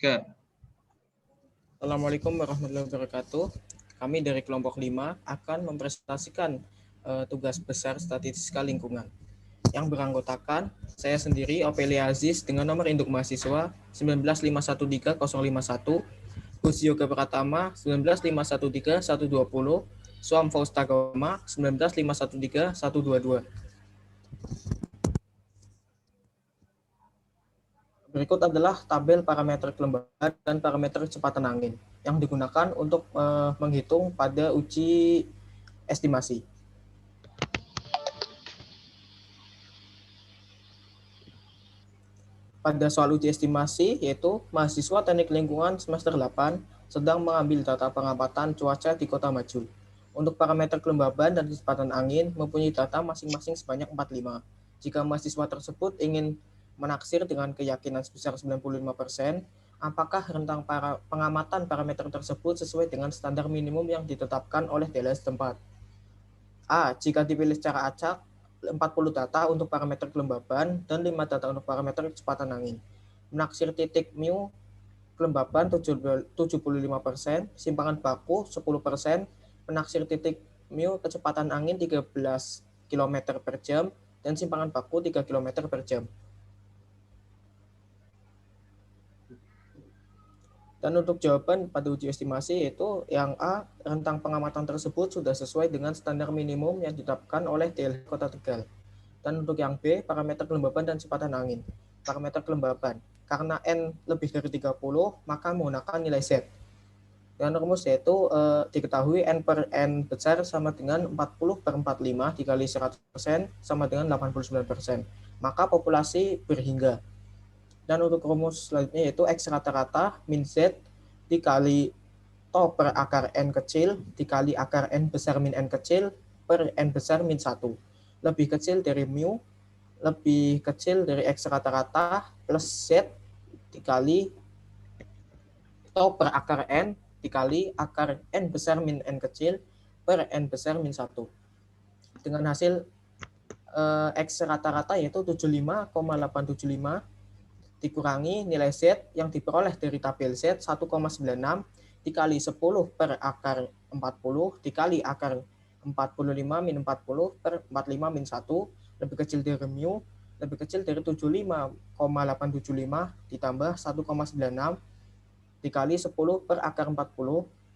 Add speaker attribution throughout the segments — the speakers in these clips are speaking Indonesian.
Speaker 1: Ke.
Speaker 2: Assalamualaikum warahmatullahi wabarakatuh. Kami dari kelompok 5 akan mempresentasikan tugas besar statistika lingkungan yang beranggotakan saya sendiri, Opelia Aziz, dengan nomor induk mahasiswa 1951301, Gus Yoga Pratama 1951312, Suam Faustagama 1951322. Berikut adalah tabel parameter kelembaban dan parameter kecepatan angin yang digunakan untuk menghitung pada uji estimasi. Pada soal uji estimasi, yaitu mahasiswa teknik lingkungan semester 8 sedang mengambil data pengamatan cuaca di Kota Maju. Untuk parameter kelembaban dan kecepatan angin mempunyai data masing-masing sebanyak 45. Jika mahasiswa tersebut ingin menaksir dengan keyakinan sebesar 95%, apakah rentang pengamatan parameter tersebut sesuai dengan standar minimum yang ditetapkan oleh DLS tempat. A. Jika dipilih secara acak, 40 data untuk parameter kelembaban dan 5 data untuk parameter kecepatan angin. Menaksir titik mu kelembaban 75%, simpangan baku 10%, menaksir titik mu kecepatan angin 13 km per jam, dan simpangan baku 3 km per jam. Dan untuk jawaban pada uji estimasi yaitu yang A, rentang pengamatan tersebut sudah sesuai dengan standar minimum yang ditetapkan oleh DLH Kota Tegal. Dan untuk yang B, parameter kelembaban dan kecepatan angin. Parameter kelembaban, karena N lebih dari 30, maka menggunakan nilai Z. Dan rumus yaitu diketahui N per N besar sama dengan 40 per 45 dikali 100% sama dengan 89%. Maka populasi berhingga. Dan untuk rumus selanjutnya yaitu X rata-rata min Z dikali to per akar N kecil dikali akar N besar min N kecil per N besar min 1. Lebih kecil dari mu, lebih kecil dari X rata-rata plus Z dikali to per akar N dikali akar N besar min N kecil per N besar min 1. Dengan hasil X rata-rata yaitu 75,875 dikurangi nilai Z yang diperoleh dari tabel Z 1,96 dikali 10 per akar 40 dikali akar 45 min 40 per 45 min 1 lebih kecil dari mu, lebih kecil dari 75,875 ditambah 1,96 dikali 10 per akar 40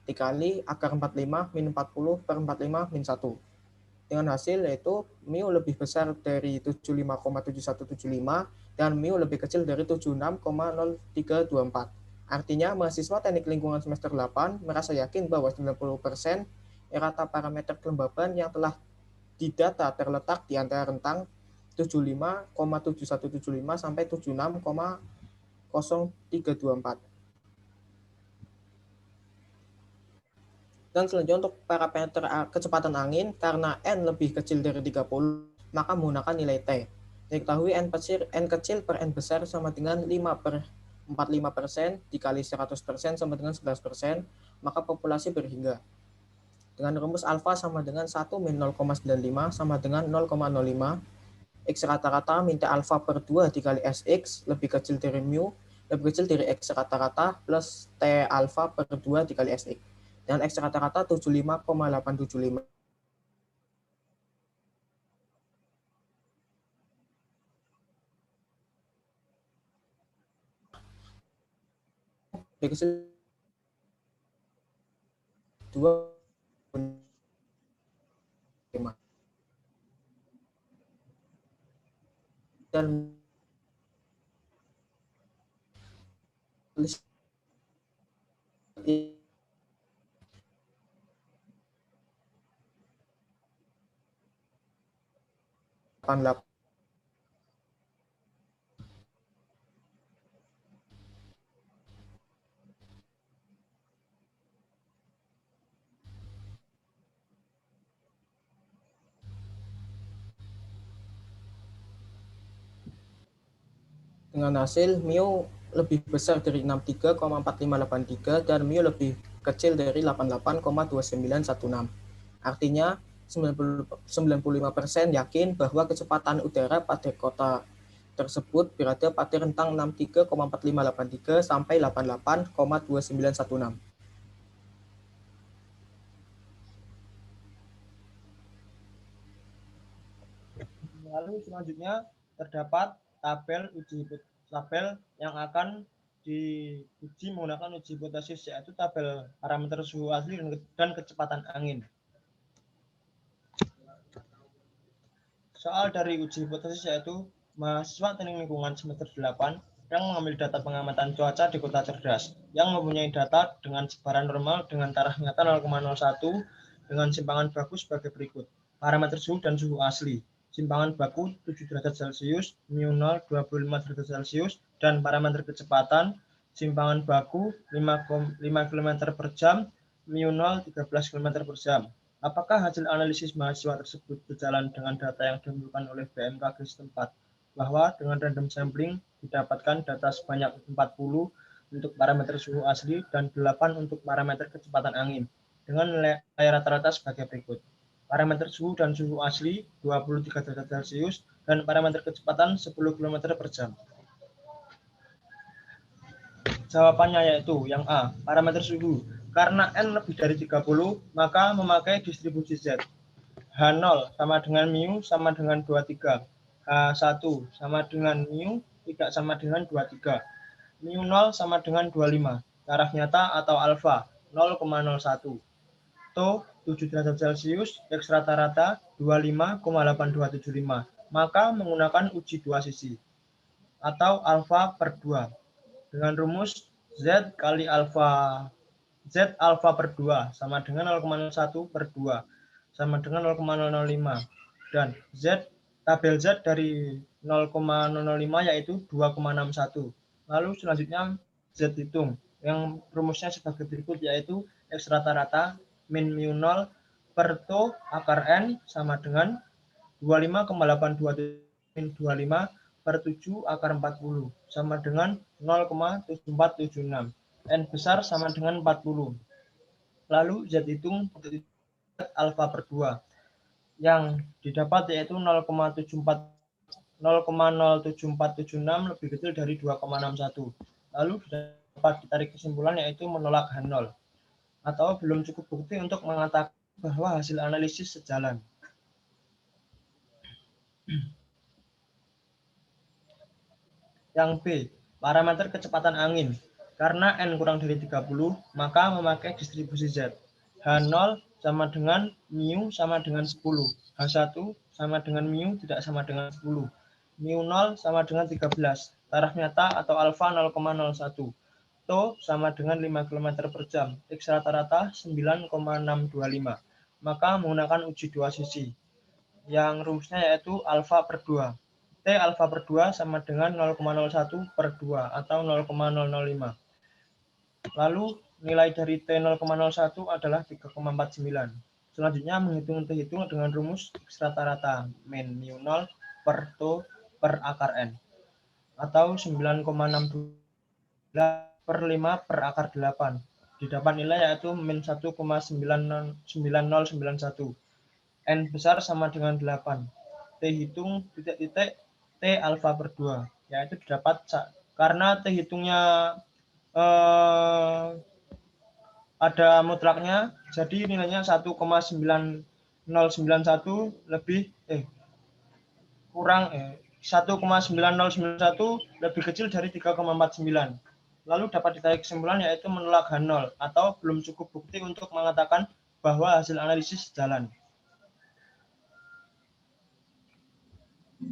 Speaker 2: dikali akar 45 min 40 per 45 min 1. Dengan hasil yaitu mu lebih besar dari 75,7175 dan mu lebih kecil dari 76,0324. Artinya mahasiswa teknik lingkungan semester 8 merasa yakin bahwa 90% rata parameter kelembaban yang telah didata terletak di antara rentang 75,7175 sampai 76,0324. Dan selanjutnya untuk parameter kecepatan angin, karena N lebih kecil dari 30, maka menggunakan nilai T. Diketahui N kecil per N besar sama dengan 5 per 45% dikali 100% sama dengan 11%, maka populasi berhingga. Dengan rumus alfa sama dengan 1 min 0,95 sama dengan 0,05, X rata-rata minta alfa per 2 dikali SX lebih kecil dari mu, lebih kecil dari X rata-rata plus T alfa per 2 dikali SX. Dan X rata-rata 75,875. Dikecil 2 dan 88. Dengan hasil mu lebih besar dari 63,4583 dan mu lebih kecil dari 88,2916. Artinya 95% yakin bahwa kecepatan udara pada kota tersebut berada pada rentang 63,4583 sampai 88,2916.
Speaker 1: Lalu selanjutnya terdapat tabel yang akan diuji menggunakan uji hipotesis, yaitu tabel parameter suhu asli dan kecepatan angin. Soal dari uji hipotesis yaitu mahasiswa teknik lingkungan semester 8 yang mengambil data pengamatan cuaca di kota cerdas yang mempunyai data dengan sebaran normal dengan taraf nyata 0,01 dengan simpangan baku sebagai berikut. Parameter suhu dan suhu asli. Simpangan baku 7 derajat Celcius, mu 0 25 derajat Celcius, dan parameter kecepatan simpangan baku 5 km per jam, mu 0 13 km per jam. Apakah hasil analisis mahasiswa tersebut berjalan dengan data yang ditentukan oleh BMKG setempat, bahwa dengan random sampling didapatkan data sebanyak 40 untuk parameter suhu asli dan 8 untuk parameter kecepatan angin, dengan nilai rata-rata sebagai berikut. Parameter suhu dan suhu asli 23 derajat Celcius dan parameter kecepatan 10 km per jam. Jawabannya yaitu yang A, parameter suhu. Karena N lebih dari 30, maka memakai distribusi Z. H0 sama dengan mu sama dengan 23. H1 sama dengan mu tidak sama dengan 23. Mu 0 sama dengan 25. Taraf nyata atau alfa 0,01. To 7 derajat Celcius, X rata-rata 25,8275. Maka menggunakan uji dua sisi atau alfa per 2 dengan rumus Z kali alfa Z alfa per 2 sama dengan 0,01 per 2 sama dengan 0,005 dan Z tabel Z dari 0,005 yaitu 2,61. Lalu selanjutnya Z hitung yang rumusnya sebagai berikut yaitu X rata-rata min mu 0 per to akar N sama dengan 25,82 min 25 per 7 akar 40 sama dengan 0,7476. N besar sama dengan 40. Lalu Z hitung alfa per 2 yang didapat yaitu 0,07476 lebih kecil dari 2,61. Lalu dapat ditarik kesimpulan yaitu menolak H0 atau belum cukup bukti untuk mengatakan bahwa hasil analisis sejalan. Yang B, parameter kecepatan angin. Karena N kurang dari 30, maka memakai distribusi Z. H0 sama dengan mu sama dengan 10. H1 sama dengan mu tidak sama dengan 10. Mu 0 sama dengan 13. Taraf nyata atau alfa 0,01. To sama dengan 5 km per jam. X rata-rata 9,625. Maka menggunakan uji dua sisi. Yang rumusnya yaitu alfa per 2. T alfa per 2 sama dengan 0,01 per 2 atau 0,005. Lalu nilai dari T 0,01 adalah 3,49. Selanjutnya menghitung T hitung dengan rumus X rata-rata min mu 0 per to per akar N atau 9,62 per 5 per akar 8. Didapat nilai yaitu min 1,9091. N besar sama dengan 8. T hitung titik-titik T alfa per 2. Yaitu didapat karena T hitungnya ada mutlaknya, jadi nilainya 1,9091 lebih kurang 1,9091 lebih kecil dari 3,49. Lalu dapat ditarik kesimpulan yaitu menolak H0 atau belum cukup bukti untuk mengatakan bahwa hasil analisis jalan.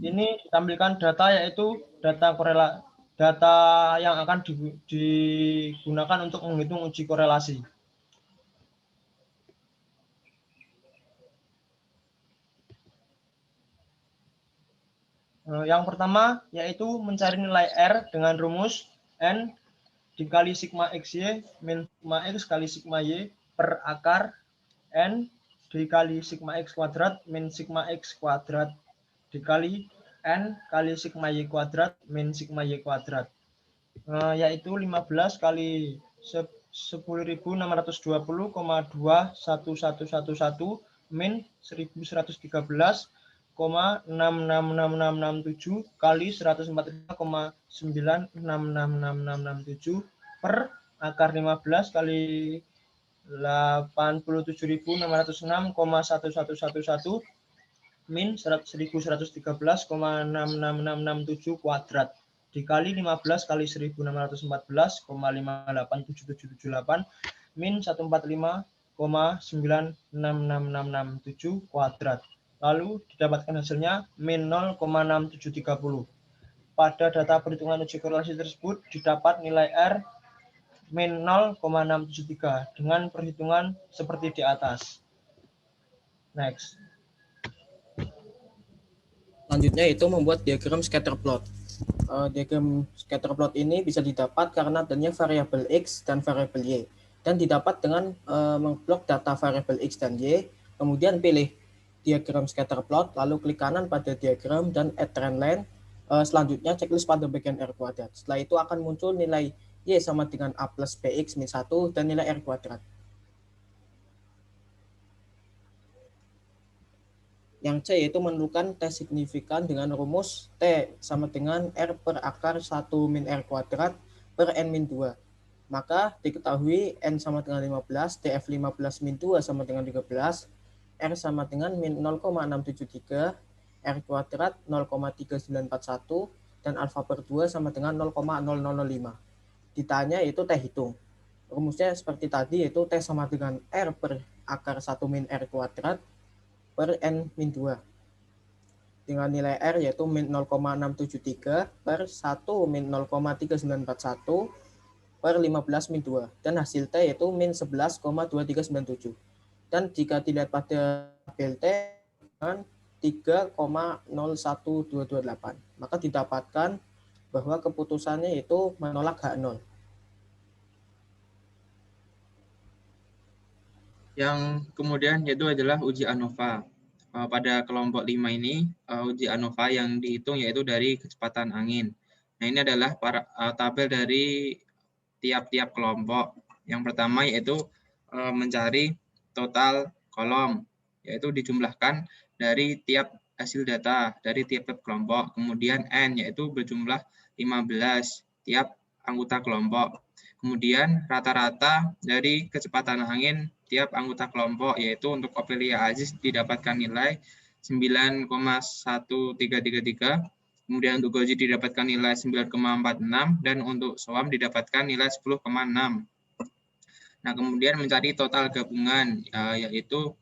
Speaker 1: Ini ditampilkan data yaitu data yang akan digunakan untuk menghitung uji korelasi. Yang pertama yaitu mencari nilai R dengan rumus N dikali sigma XY min sigma X kali sigma Y per akar N dikali sigma X kuadrat min sigma X kuadrat dikali N kali sigma Y kuadrat min sigma Y kuadrat. Yaitu 15 kali 10.620,21111 min 1113 145,666667 kali 145,9666667 per akar 15 kali 87.606,1111 min 1113,66667 kuadrat dikali 15 kali 1614,587778 min 145,96667 kuadrat. Lalu didapatkan hasilnya min 0,6730. Pada data perhitungan uji korelasi tersebut didapat nilai R min 0,673 dengan perhitungan seperti di atas. Next.
Speaker 2: Selanjutnya itu membuat diagram scatter plot. Diagram scatter plot ini bisa didapat karena adanya variabel X dan variabel Y. Dan didapat dengan mengblok data variabel X dan Y, kemudian pilih diagram scatter plot, lalu klik kanan pada diagram dan add trend line. Selanjutnya checklist pada bagian R kuadrat. Setelah itu akan muncul nilai Y sama dengan A plus BX min 1 dan nilai R kuadrat. Yang C yaitu menentukan T signifikan dengan rumus T sama dengan R per akar 1 min R kuadrat per N min 2. Maka diketahui N sama dengan 15, TF 15 min 2 sama dengan 13, R sama dengan min 0,673, R kuadrat 0,3941, dan alfa per 2 sama dengan 0,0005. Ditanya yaitu T hitung. Rumusnya seperti tadi yaitu T sama dengan R per akar 1 min R kuadrat per N min 2 dengan nilai R yaitu min 0,673 per 1 min 0,3941 per 15 min 2 dan hasil T yaitu min 11,2397 dan jika dilihat pada tabel T dengan 3,01228 maka didapatkan bahwa keputusannya itu menolak H0.
Speaker 3: Yang kemudian yaitu adalah uji ANOVA. Pada kelompok 5 ini, uji ANOVA yang dihitung yaitu dari kecepatan angin. Nah, ini adalah tabel dari tiap-tiap kelompok. Yang pertama yaitu mencari total kolom, yaitu dijumlahkan dari tiap hasil data dari tiap-tiap kelompok. Kemudian N yaitu berjumlah 15 tiap anggota kelompok. Kemudian rata-rata dari kecepatan angin tiap anggota kelompok, yaitu untuk Ophelia Aziz didapatkan nilai 9,1333, kemudian untuk Goji didapatkan nilai 9,46, dan untuk Soam didapatkan nilai 10,6. Nah, kemudian mencari total gabungan, yaitu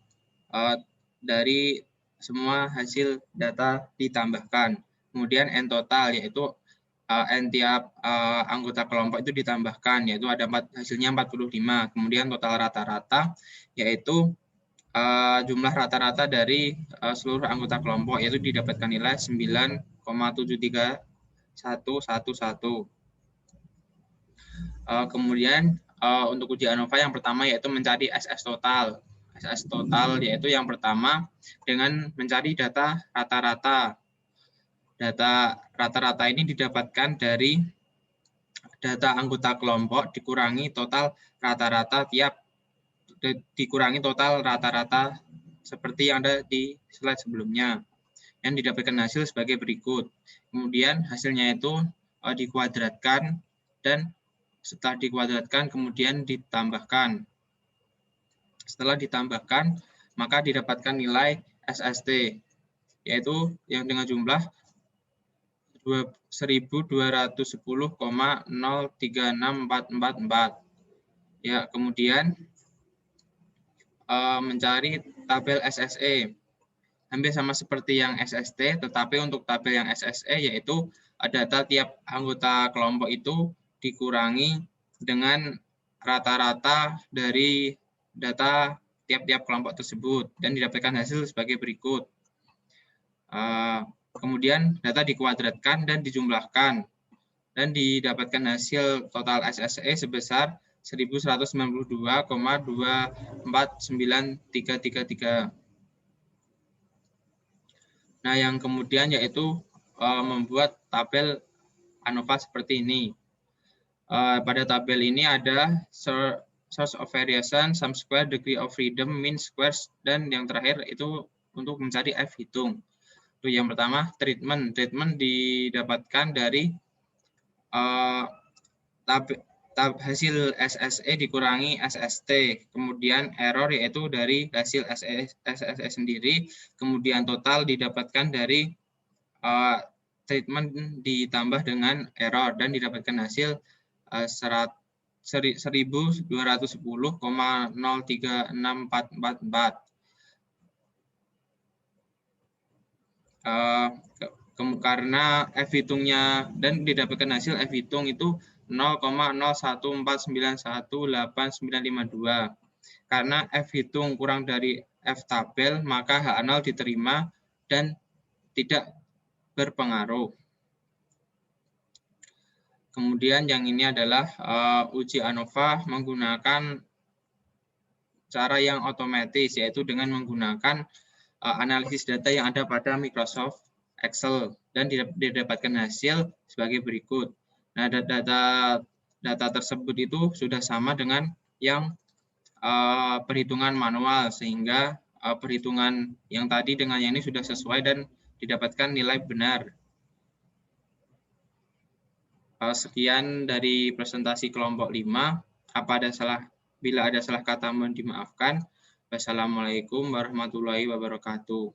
Speaker 3: dari semua hasil data ditambahkan. Kemudian N total, yaitu N tiap anggota kelompok itu ditambahkan, yaitu ada hasilnya 45. Kemudian total rata-rata, yaitu jumlah rata-rata dari seluruh anggota kelompok, yaitu didapatkan nilai 9,73111. Kemudian untuk uji ANOVA yang pertama yaitu mencari SS total. SS total yaitu yang pertama dengan mencari data rata-rata. Data rata-rata ini didapatkan dari data anggota kelompok dikurangi total rata-rata dikurangi total rata-rata seperti yang ada di slide sebelumnya. Yang didapatkan hasil sebagai berikut. Kemudian hasilnya itu dikuadratkan dan setelah dikuadratkan kemudian ditambahkan. Setelah ditambahkan maka didapatkan nilai SST yaitu yang dengan jumlah 1210,036444. Ya, kemudian mencari tabel SSE. Hampir sama seperti yang SST, tetapi untuk tabel yang SSE yaitu data tiap anggota kelompok itu dikurangi dengan rata-rata dari data tiap-tiap kelompok tersebut dan didapatkan hasil sebagai berikut. Kemudian data dikuadratkan dan dijumlahkan dan didapatkan hasil total SSE sebesar 1192,249333. Nah, yang kemudian yaitu membuat tabel ANOVA seperti ini. Pada tabel ini ada source of variation, sum square, degree of freedom, mean squares, dan yang terakhir itu untuk mencari F hitung. Itu yang pertama, treatment. Treatment didapatkan dari hasil SSE dikurangi SST, kemudian error yaitu dari hasil SSE sendiri, kemudian total didapatkan dari treatment ditambah dengan error dan didapatkan hasil 1210,036444. Karena F hitungnya dan didapatkan hasil F hitung itu 0,014918952. Karena F hitung kurang dari F tabel, maka H0 diterima dan tidak berpengaruh. Kemudian yang ini adalah uji ANOVA menggunakan cara yang otomatis, yaitu dengan menggunakan analisis data yang ada pada Microsoft Excel dan didapatkan hasil sebagai berikut. Nah, data tersebut itu sudah sama dengan yang perhitungan manual, sehingga perhitungan yang tadi dengan yang ini sudah sesuai dan didapatkan nilai benar. Sekian dari presentasi kelompok 5. Bila ada salah kata mohon dimaafkan. Wassalamualaikum warahmatullahi wabarakatuh.